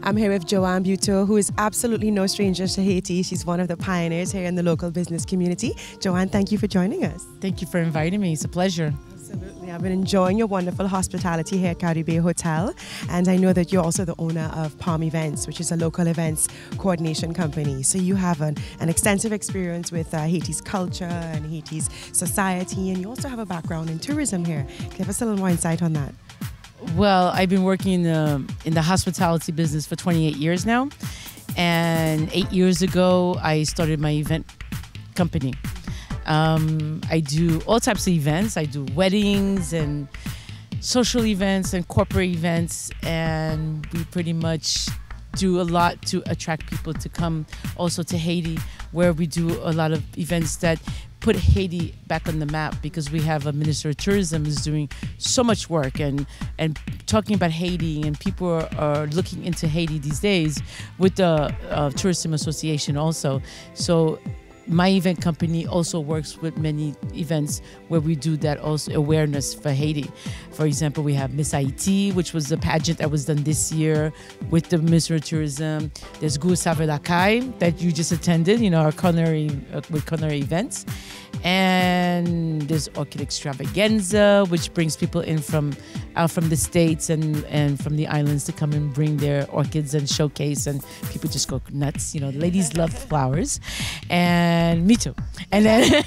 I'm here with Joanne Buteau, who is absolutely no stranger to Haiti. She's one of the pioneers here in the local business community. Joanne, thank you for joining us. Thank you for inviting me. It's a pleasure. Absolutely. I've been enjoying your wonderful hospitality here at Caribe Hotel. And I know that you're also the owner of Palm Events, which is a local events coordination company. So you have an extensive experience with Haiti's culture and Haiti's society. And you also have a background in tourism here. Give us a little more insight on that. Well, I've been working in the hospitality business for 28 years now. And 8 years ago, I started my event company. I do all types of events. I do weddings and social events and corporate events. And we pretty much do a lot to attract people to come also to Haiti, where we do a lot of events that put Haiti back on the map, because we have a Minister of Tourism who's doing so much work and talking about Haiti, and people are looking into Haiti these days with the Tourism Association also. So my event company also works with many events where we do that also awareness for Haiti. For example, we have Miss Haiti, which was a pageant that was done this year with the Minister of Tourism. There's Goût Saveur la Caille that you just attended, you know, our culinary with culinary events. And there's Orchid Extravaganza, which brings people in from the States and from the islands to come and bring their orchids and showcase, and people just go nuts. You know, ladies love flowers, and me too. And then,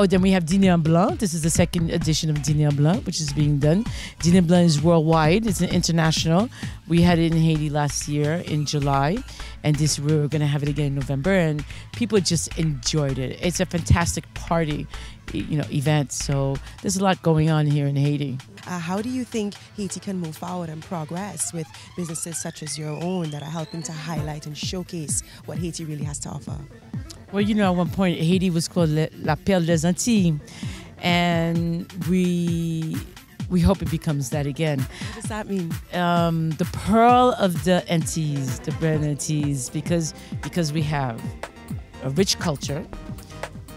then we have Dîner en Blanc. This is the second edition of Dîner en Blanc, which is being done. Dîner en Blanc is worldwide. It's an international. We had it in Haiti last year in July, and this year we're going to have it again in November, and people just enjoyed it. It's a fantastic party, you know, event. So there's a lot going on here in Haiti. How do you think Haiti can move forward and progress with businesses such as your own that are helping to highlight and showcase what Haiti really has to offer? Well, you know, at one point Haiti was called La Perle des Antilles, and we hope it becomes that again. What does that mean? The pearl of the Antilles, the Brand Antilles, because we have a rich culture,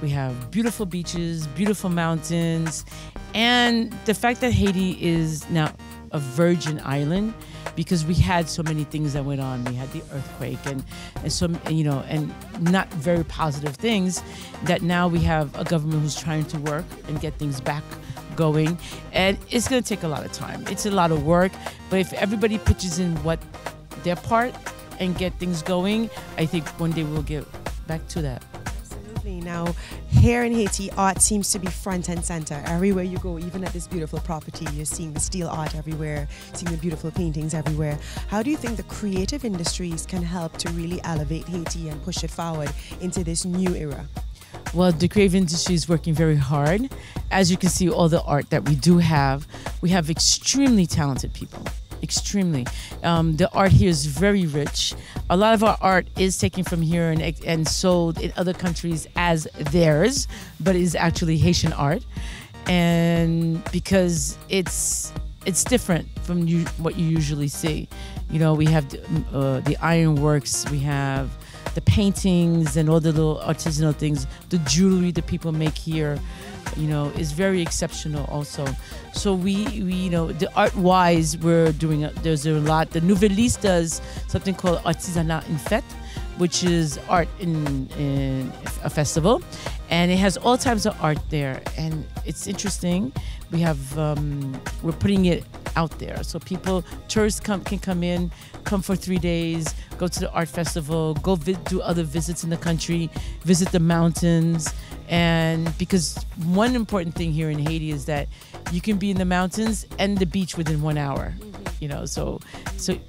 we have beautiful beaches, beautiful mountains, and the fact that Haiti is now a virgin island, because we had so many things that went on. We had the earthquake and some, you know, and not very positive things, that now we have a government who's trying to work and get things back going, and it's going to take a lot of time. It's a lot of work, but if everybody pitches in what their part and get things going, I think one day we'll get back to that. Absolutely. Now, here in Haiti, art seems to be front and center. Everywhere you go, even at this beautiful property, you're seeing the steel art everywhere, seeing the beautiful paintings everywhere. How do you think the creative industries can help to really elevate Haiti and push it forward into this new era? Well, the creative industry is working very hard. As you can see, all the art that we do have, we have extremely talented people. Extremely. The art here is very rich. A lot of our art is taken from here and sold in other countries as theirs, but it is actually Haitian art. And because it's different from what you usually see. You know, we have the ironworks, we have the paintings and all the little artisanal things, the jewelry that people make here, you know, is very exceptional also. So we you know, the art-wise, we're doing, there's a lot. The Nouvelliste does something called Artisanat en Fête, which is art in a festival. And it has all types of art there. And it's interesting. We have, we're putting it out there. So tourists can come in, come for 3 days, go to the art festival, go do other visits in the country, visit the mountains. And because one important thing here in Haiti is that you can be in the mountains and the beach within 1 hour. You know, so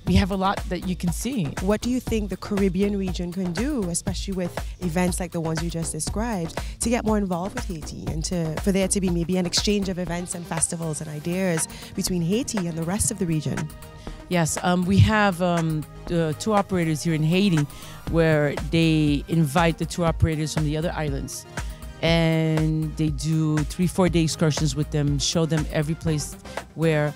we have a lot that you can see. What do you think the Caribbean region can do, especially with events like the ones you just described, to get more involved with Haiti and for there to be maybe an exchange of events and festivals and ideas between Haiti and the rest of the region? Yes, we have tour operators here in Haiti where they invite the tour operators from the other islands. And they do 3-4 day excursions with them, show them every place where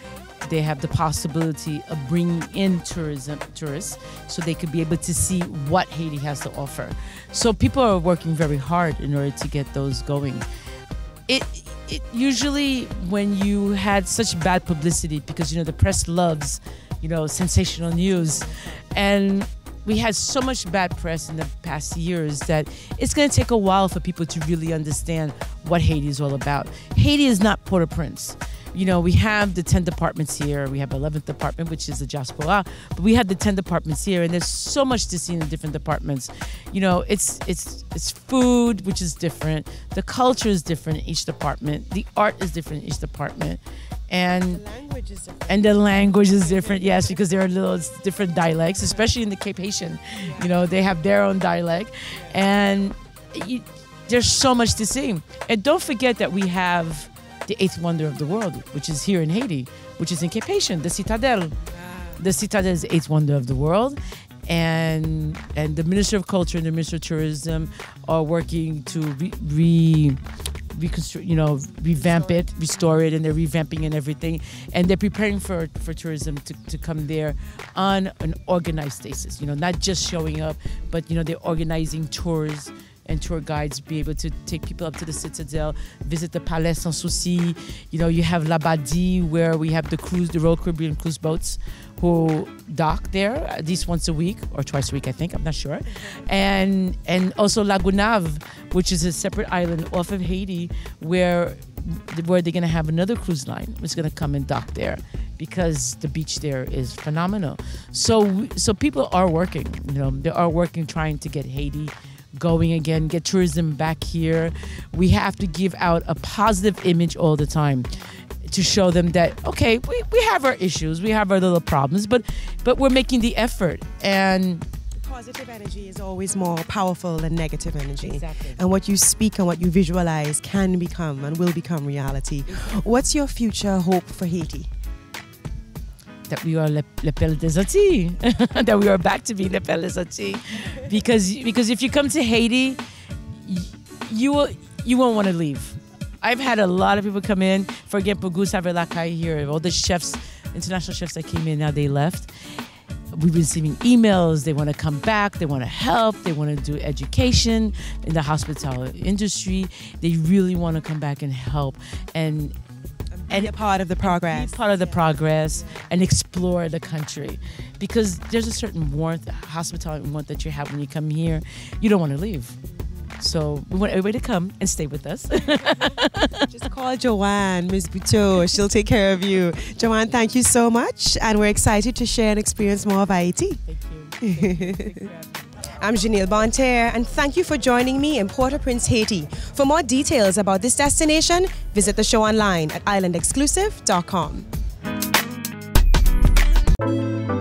they have the possibility of bringing in tourists, so they could be able to see what Haiti has to offer. So people are working very hard in order to get those going. It usually, when you had such bad publicity, because you know the press loves sensational news. And we had so much bad press in the past years that it's going to take a while for people to really understand what Haiti is all about. Haiti is not Port-au-Prince. We have the 10 departments here. We have 11th department, which is the diaspora, but we have the 10 departments here, and there's so much to see in the different departments. It's food, which is different. The culture is different in each department. The art is different in each department. And the language is different, yes, because there are little different dialects, especially in the Cape Haitian. They have their own dialect. And there's so much to see. And don't forget that we have the 8th wonder of the world, which is here in Haiti, which is in Cape Haitian, the Citadel. The Citadel is the 8th wonder of the world. And the Minister of Culture and the Minister of Tourism are working to reconstruct, revamp it, restore it, and they're revamping and everything. And they're preparing for tourism to come there on an organized basis, not just showing up, but, they're organizing tours and tour guides, be able to take people up to the Citadel, visit the Palais Sans Souci. You have Labadie, where we have the Royal Caribbean cruise boats who dock there at least once a week or twice a week, I think, I'm not sure. And also La Gonâve, which is a separate island off of Haiti, where they're going to have another cruise line that's going to come and dock there because the beach there is phenomenal. So people are working, they are working, trying to get Haiti going again, get tourism back here. We have to give out a positive image all the time to show them that, okay, we have our issues, we have our little problems, but we're making the effort. And positive energy is always more powerful than negative energy. Exactly. And what you speak and what you visualize can become and will become reality. Exactly. What's your future hope for Haiti? That we are Le Pelle des Antilles, that we are back to being Le Pelle des Antilles, because if you come to Haiti, you won't want to leave. I've had a lot of people come in. For example, Gustave Lacaille here, all the chefs, international chefs that came in, now they left. We've been receiving emails. They want to come back. They want to help. They want to do education in the hospitality industry. They really want to come back and help and be a part of the progress. Be part of the progress and explore the country, because there's a certain warmth, hospitality warmth that you have when you come here. You don't want to leave. So we want everybody to come and stay with us. Just call Joanne, Ms. Buteau. She'll take care of you. Joanne, thank you so much. And we're excited to share and experience more of Haiti. Thank you. I'm Janelle Bonterre, and thank you for joining me in Port-au-Prince, Haiti. For more details about this destination, visit the show online at islandexclusive.com.